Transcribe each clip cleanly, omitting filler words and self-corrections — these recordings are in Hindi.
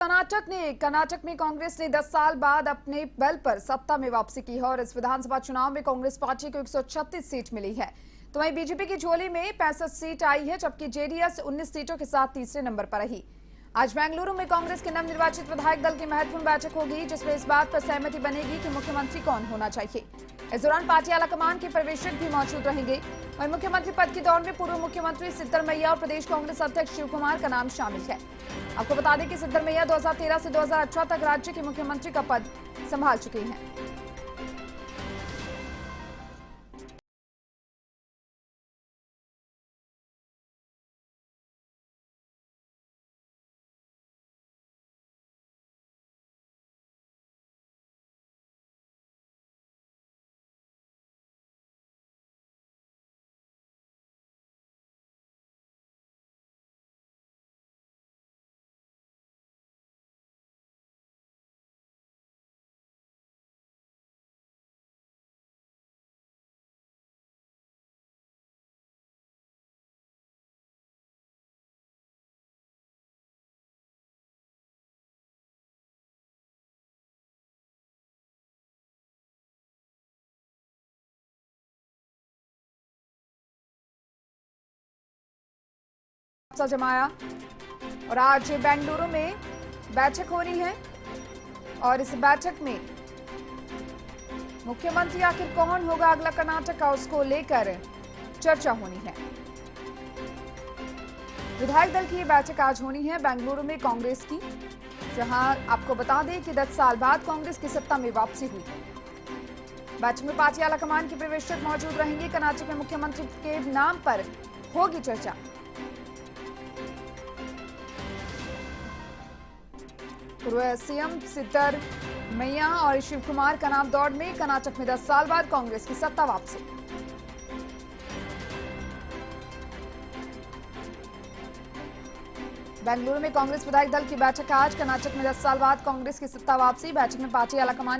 कर्नाटक में कांग्रेस ने 10 साल बाद अपने बल पर सत्ता में वापसी की है और इस विधानसभा चुनाव में कांग्रेस पार्टी को 136 सीट मिली है। तो वहीं बीजेपी की झोली में 65 सीट आई है, जबकि जेडीएस 19 सीटों के साथ तीसरे नंबर पर रही। आज बेंगलुरु में कांग्रेस के नवनिर्वाचित विधायक दल की महत्वपूर्ण बैठक होगी, जिसमें इस बात पर सहमति बनेगी कि मुख्यमंत्री कौन होना चाहिए। इस दौरान पार्टी आलाकमान के पर्यवेक्षक भी मौजूद रहेंगे। वहीं मुख्यमंत्री पद की दौड़ में पूर्व मुख्यमंत्री सिद्धरमैया और प्रदेश कांग्रेस अध्यक्ष शिव कुमार का नाम शामिल है। आपको बता दें कि सिद्धरमैया 2013 से 2018 तक राज्य के मुख्यमंत्री का पद संभाल चुके हैं। जमाया और आज बेंगलुरु में बैठक होनी है और इस बैठक में मुख्यमंत्री आखिर कौन होगा अगला कर्नाटक का, उसको लेकर चर्चा होनी है। विधायक दल की ये बैठक आज होनी है बेंगलुरु में कांग्रेस की, जहां आपको बता दें कि 10 साल बाद कांग्रेस की सत्ता में वापसी हुई। बैठक में पार्टी आलाकमान के पर्यवेक्षक मौजूद रहेंगे। कर्नाटक में मुख्यमंत्री के नाम पर होगी चर्चा। पूर्व सीएम सिद्धरमैया और शिव कुमार का नाम दौड़ में। कर्नाटक में 10 साल बाद कांग्रेस की सत्ता वापसी। बेंगलुरु में कांग्रेस विधायक दल की बैठक आज। कर्नाटक में 10 साल बाद कांग्रेस की सत्ता वापसी। बैठक में पार्टी आलाकमान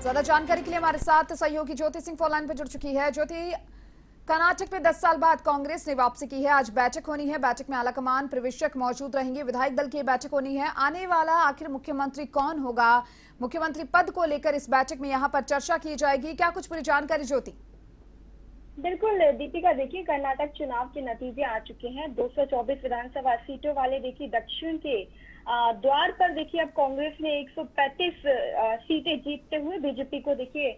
ज्यादा जानकारी के लिए हमारे साथ सहयोगी ज्योति सिंह फोन लाइन पर जुड़ चुकी है। ज्योति, कर्नाटक में 10 साल बाद कांग्रेस ने वापसी की है। आज बैठक होनी है, बैठक में आलाकमान पर्यवेक्षक मौजूद रहेंगे, विधायक दल की बैठक होनी है। आने वाला आखिर मुख्यमंत्री कौन होगा, मुख्यमंत्री पद को लेकर इस बैठक में यहाँ पर चर्चा की जाएगी। क्या कुछ पूरी जानकारी ज्योति? बिल्कुल दीपिका, देखिए कर्नाटक चुनाव के नतीजे आ चुके हैं। 224 विधानसभा सीटों वाले देखिए दक्षिण के द्वार पर देखिए अब कांग्रेस ने 135 सीटें जीतते हुए बीजेपी को देखिए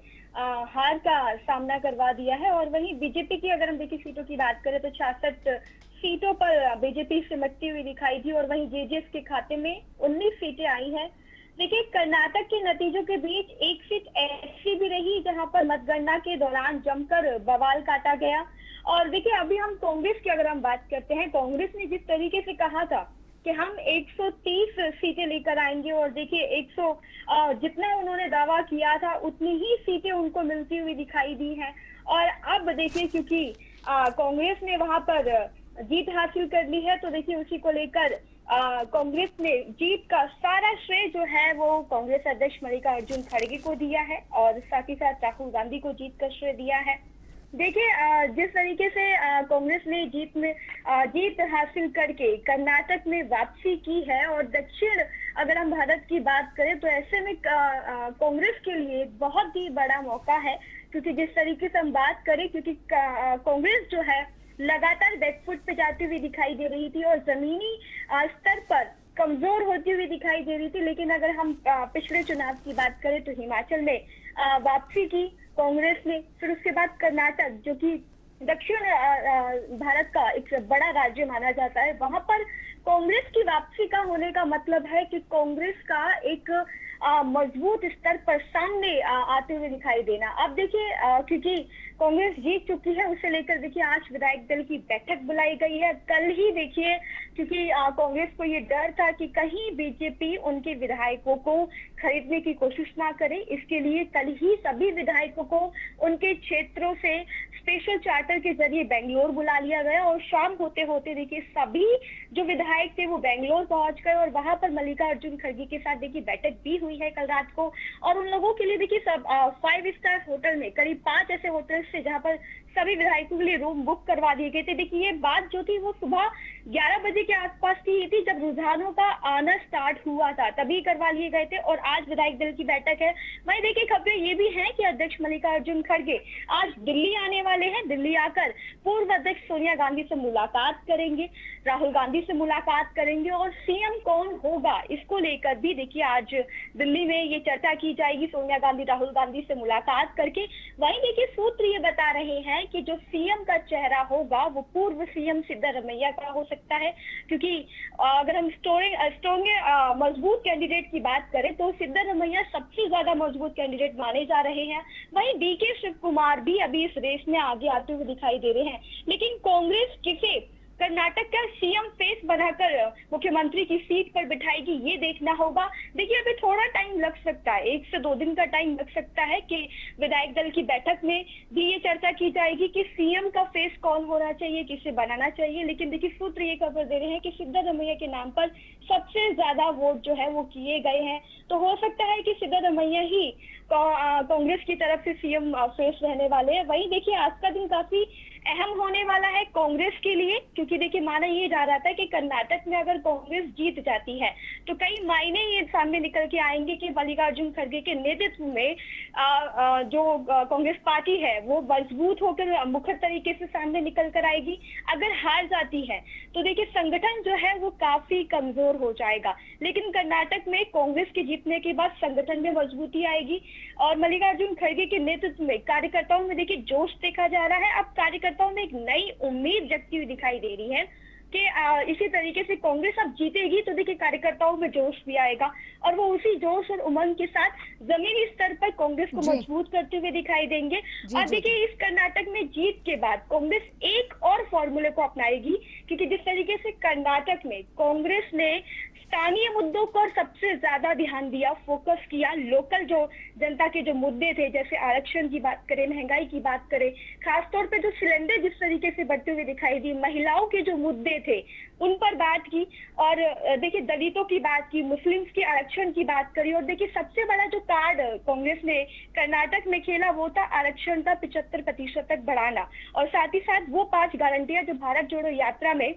हार का सामना करवा दिया है। और वहीं बीजेपी की अगर हम देखिए सीटों की बात करें तो 66 सीटों पर बीजेपी सिमटती हुई दिखाई दी और वहीं जेडीएस के खाते में 19 सीटें आई हैं। देखिए कर्नाटक के नतीजों के बीच एक सीट ऐसी भी रही जहां पर मतगणना के दौरान जमकर बवाल काटा गया। और देखिए अभी हम कांग्रेस की अगर हम बात करते हैं, कांग्रेस ने जिस तरीके से कहा था कि हम 130 सीटें लेकर आएंगे और देखिए 100 जितना उन्होंने दावा किया था उतनी ही सीटें उनको मिलती हुई दिखाई दी हैं। और अब देखिए क्योंकि कांग्रेस ने वहां पर जीत हासिल कर ली है, तो देखिए उसी को लेकर कांग्रेस ने जीत का सारा श्रेय जो है वो कांग्रेस अध्यक्ष मल्लिकार्जुन खड़गे को दिया है और साथ ही साथ राहुल गांधी को जीत का श्रेय दिया है। देखिए जिस तरीके से कांग्रेस ने जीत हासिल करके कर्नाटक में वापसी की है और दक्षिण अगर हम भारत की बात करें तो ऐसे में कांग्रेस के लिए बहुत ही बड़ा मौका है, क्योंकि जिस तरीके से हम बात करें, क्योंकि कांग्रेस जो है लगातार बैकफुट पे जाती हुई दिखाई दे रही थी और जमीनी स्तर पर कमजोर होती हुई दिखाई दे रही थी। लेकिन अगर हम पिछले चुनाव की बात करें तो हिमाचल में वापसी की कांग्रेस ने, फिर उसके बाद कर्नाटक जो कि दक्षिण भारत का एक बड़ा राज्य माना जाता है, वहां पर कांग्रेस की वापसी का होने का मतलब है कि कांग्रेस का एक मजबूत स्तर पर सामने आते हुए दिखाई देना। अब देखिए क्योंकि कांग्रेस जीत चुकी है, उसे लेकर देखिए आज विधायक दल की बैठक बुलाई गई है। कल ही देखिए क्योंकि कांग्रेस को ये डर था कि कहीं बीजेपी उनके विधायकों को खरीदने की कोशिश ना करे, इसके लिए कल ही सभी विधायकों को उनके क्षेत्रों से स्पेशल चार्टर के जरिए बेंगलोर बुला लिया गया और शाम होते होते देखिए सभी जो विधायक थे वो बेंगलोर पहुंच गए और वहां पर मल्लिकार्जुन खड़गे के साथ देखिए बैठक भी हुई है कल रात को। और उन लोगों के लिए देखिए सब 5 स्टार होटल में करीब 5 ऐसे होटल्स थे जहां पर सभी विधायकों के लिए रूम बुक करवा दिए गए थे। देखिए ये बात जो थी वो सुबह 11 बजे के आसपास की थी, जब रुझानों का आना स्टार्ट हुआ था तभी करवा लिए गए थे और आज विधायक दल की बैठक है। वहीं देखिए खबरें ये भी हैं कि अध्यक्ष मल्लिकार्जुन खड़गे आज दिल्ली आने वाले हैं। दिल्ली आकर पूर्व अध्यक्ष सोनिया गांधी से मुलाकात करेंगे, राहुल गांधी से मुलाकात करेंगे और सीएम कौन होगा इसको लेकर भी देखिए आज दिल्ली में ये चर्चा की जाएगी सोनिया गांधी राहुल गांधी से मुलाकात करके। वहीं देखिए सूत्र ये बता रहे हैं कि जो सीएम का चेहरा होगा वो पूर्व सीएम सिद्धारमैया का हो सकता है, क्योंकि अगर हम स्ट्रॉन्ग मजबूत कैंडिडेट की बात करें तो सिद्धारमैया सबसे ज्यादा मजबूत कैंडिडेट माने जा रहे हैं। वहीं डीके शिव कुमार भी अभी इस रेस में आगे आते हुए दिखाई दे रहे हैं, लेकिन कांग्रेस किसे कर्नाटक का सीएम फेस बनाकर मुख्यमंत्री की सीट पर बिठाएगी ये देखना होगा। देखिए अभी थोड़ा टाइम लग सकता है, 1 से 2 दिन का टाइम लग सकता है कि विधायक दल की बैठक में भी ये चर्चा की जाएगी कि सीएम का फेस कौन होना चाहिए, किसे बनाना चाहिए। लेकिन देखिए सूत्र ये खबर दे रहे हैं कि सिद्धारमैया के नाम पर सबसे ज्यादा वोट जो है वो किए गए हैं, तो हो सकता है कि सिद्धारमैया ही कांग्रेस की तरफ से सीएम फेस रहने वाले हैं। वहीं देखिए आज का दिन काफी अहम होने वाला है कांग्रेस के लिए, क्योंकि देखिए माना ये जा रहा था कि कर्नाटक में अगर कांग्रेस जीत जाती है तो कई मायने ये सामने निकल के आएंगे कि मल्लिकार्जुन खड़गे के नेतृत्व में जो कांग्रेस पार्टी है वो मजबूत होकर मुखर तरीके से सामने निकल कर आएगी। अगर हार जाती है तो देखिए संगठन जो है वो काफी कमजोर हो जाएगा, लेकिन कर्नाटक में कांग्रेस के जीतने के बाद संगठन में मजबूती आएगी और मल्लिकार्जुन खड़गे के नेतृत्व में कार्यकर्ताओं में देखिए जोश देखा जा रहा है। अब कार्यकर्ताओं में एक नई उम्मीद जगती हुई दिखाई दे रही है कि इसी तरीके से कांग्रेस अब जीतेगी तो देखिए कार्यकर्ताओं में जोश भी आएगा और वो उसी जोश और उमंग के साथ जमीनी स्तर पर कांग्रेस को मजबूत करते हुए दिखाई देंगे। और देखिए इस कर्नाटक में जीत के बाद कांग्रेस एक और फॉर्मूले को अपनाएगी, क्योंकि जिस तरीके से कर्नाटक में कांग्रेस ने स्थानीय मुद्दों पर सबसे ज्यादा ध्यान दिया, फोकस किया, लोकल जो जनता के जो मुद्दे थे जैसे आरक्षण की बात करें, महंगाई की बात करें, खासतौर पे जो सिलेंडर जिस तरीके से बढ़ते हुए दिखाई दी, महिलाओं के जो मुद्दे थे उन पर बात की और देखिए दलितों की बात की, मुस्लिम्स के आरक्षण की बात करी और देखिए सबसे बड़ा जो कार्ड कांग्रेस ने कर्नाटक में खेला वो था आरक्षण का 75% तक बढ़ाना और साथ ही साथ वो 5 गारंटियां जो भारत जोड़ो यात्रा में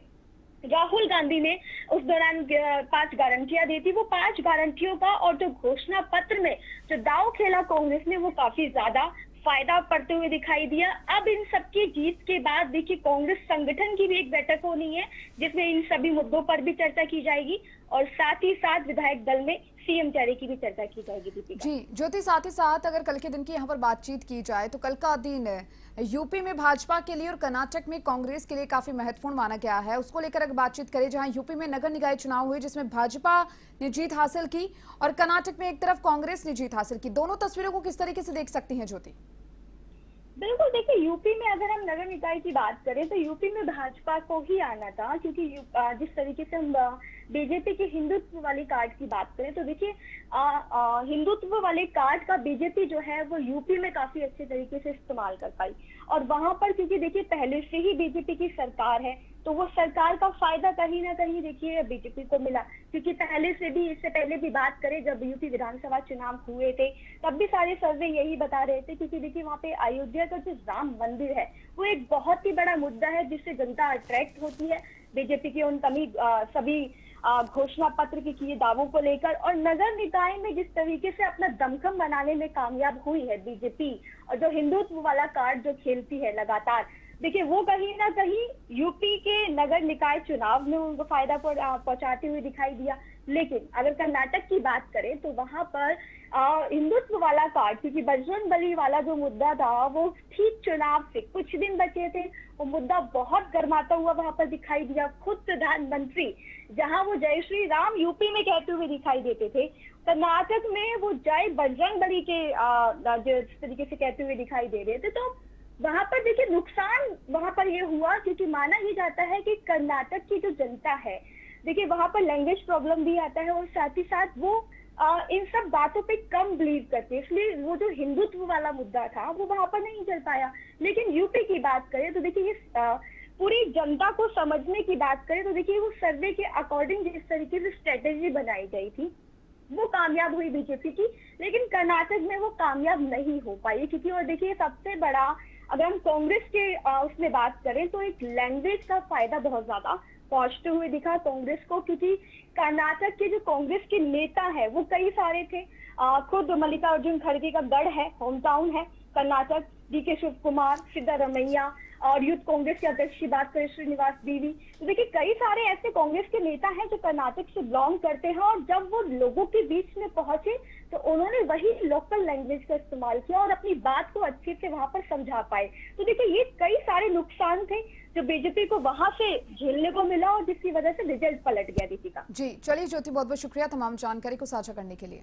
राहुल गांधी ने उस दौरान 5 गारंटियां दी थी, वो 5 गारंटियों का और जो घोषणा पत्र में जो दांव खेला कांग्रेस ने वो काफी ज्यादा फायदा पड़ते हुए दिखाई दिया। अब इन सबकी जीत के बाद देखिए कांग्रेस संगठन की भी एक बैठक होनी है जिसमें इन सभी मुद्दों पर भी चर्चा की जाएगी और साथ ही साथ विधायक दल में सीएम चेहरे की भी चर्चा की जाएगी। दीपिका जी ज्योति, साथ ही साथ अगर कल के दिन की यहाँ पर बातचीत की जाए तो कल का दिन यूपी में भाजपा के लिए और कर्नाटक में कांग्रेस के लिए काफी महत्वपूर्ण माना गया है। उसको लेकर अगर बातचीत करें, जहां यूपी में नगर निकाय चुनाव हुए जिसमें भाजपा ने जीत हासिल की और कर्नाटक में एक तरफ कांग्रेस ने जीत हासिल की, दोनों तस्वीरों को किस तरीके से देख सकती हैं ज्योति? बिल्कुल देखिए यूपी में अगर हम नगर निकाय की बात करें तो यूपी में भाजपा को ही आना था, क्योंकि जिस तरीके से हम बीजेपी के हिंदुत्व वाली कार्ड की बात करें तो देखिए हिंदुत्व वाले कार्ड का बीजेपी जो है वो यूपी में काफी अच्छे तरीके से इस्तेमाल कर पाई और वहां पर क्योंकि देखिए पहले से ही बीजेपी की सरकार है तो वो सरकार का फायदा कहीं ना कहीं देखिए बीजेपी को मिला, क्योंकि पहले से भी इससे पहले भी बात करें जब यूपी विधानसभा चुनाव हुए थे तब भी सारे सर्वे यही बता रहे थे, क्योंकि देखिए वहाँ पे अयोध्या का जो राम मंदिर है वो एक बहुत ही बड़ा मुद्दा है जिससे जनता अट्रैक्ट होती है बीजेपी के उन सभी घोषणा पत्र के किए दावों को लेकर। और नगर निकाय में जिस तरीके से अपना दमखम बनाने में कामयाब हुई है बीजेपी और जो हिंदुत्व वाला कार्ड जो खेलती है लगातार, देखिए वो कहीं ना कहीं यूपी के नगर निकाय चुनाव में उनको फायदा पहुंचाते हुए दिखाई दिया। लेकिन अगर कर्नाटक की बात करें तो वहां पर हिंदुत्व वाला कार्ड, क्योंकि बजरंग बली वाला जो मुद्दा था वो ठीक चुनाव से कुछ दिन बचे थे, वो मुद्दा बहुत गर्माता हुआ वहां पर दिखाई दिया। खुद प्रधानमंत्री जहां वो जय श्री राम यूपी में कहते हुए दिखाई देते थे, कर्नाटक में वो जय बजरंग बली के जिस तरीके से कहते हुए दिखाई दे रहे थे। तो वहां पर देखिए नुकसान वहां पर ये हुआ, क्योंकि माना ही जाता है कि कर्नाटक की जो जनता है, देखिए वहां पर लैंग्वेज प्रॉब्लम भी आता है और साथ ही साथ वो इन सब बातों पे कम बिलीव करते हैं, इसलिए वो जो हिंदुत्व वाला मुद्दा था वो वहां पर नहीं चल पाया। लेकिन यूपी की बात करें तो देखिए ये पूरी जनता को समझने की बात करें तो देखिए वो सर्वे के अकॉर्डिंग जिस तरीके से स्ट्रेटेजी बनाई गई थी वो कामयाब हुई बीजेपी की। लेकिन कर्नाटक में वो कामयाब नहीं हो पाई, क्योंकि और देखिए सबसे बड़ा अगर हम कांग्रेस के उसमें बात करें तो एक लैंग्वेज का फायदा बहुत ज्यादा पहुंचते हुए दिखा कांग्रेस को, क्योंकि कर्नाटक के जो कांग्रेस के नेता है वो कई सारे थे। खुद मल्लिकार्जुन खड़गे का गढ़ है, होम टाउन है कर्नाटक, डीके शिव कुमार, सिद्धारमैया, और यूथ कांग्रेस के अध्यक्ष की बात करें श्रीनिवास देवी, तो देखिए कई सारे ऐसे कांग्रेस के नेता हैं जो कर्नाटक से बिलोंग करते हैं, और जब वो लोगों के बीच में पहुंचे तो उन्होंने वही लोकल लैंग्वेज का इस्तेमाल किया और अपनी बात को अच्छे से वहां पर समझा पाए। तो देखिए ये कई सारे नुकसान थे जो बीजेपी को वहां से झेलने को मिला और जिसकी वजह से रिजल्ट पलट गया दीपिका। जी चलिए ज्योति, बहुत बहुत शुक्रिया तमाम जानकारी को साझा करने के लिए।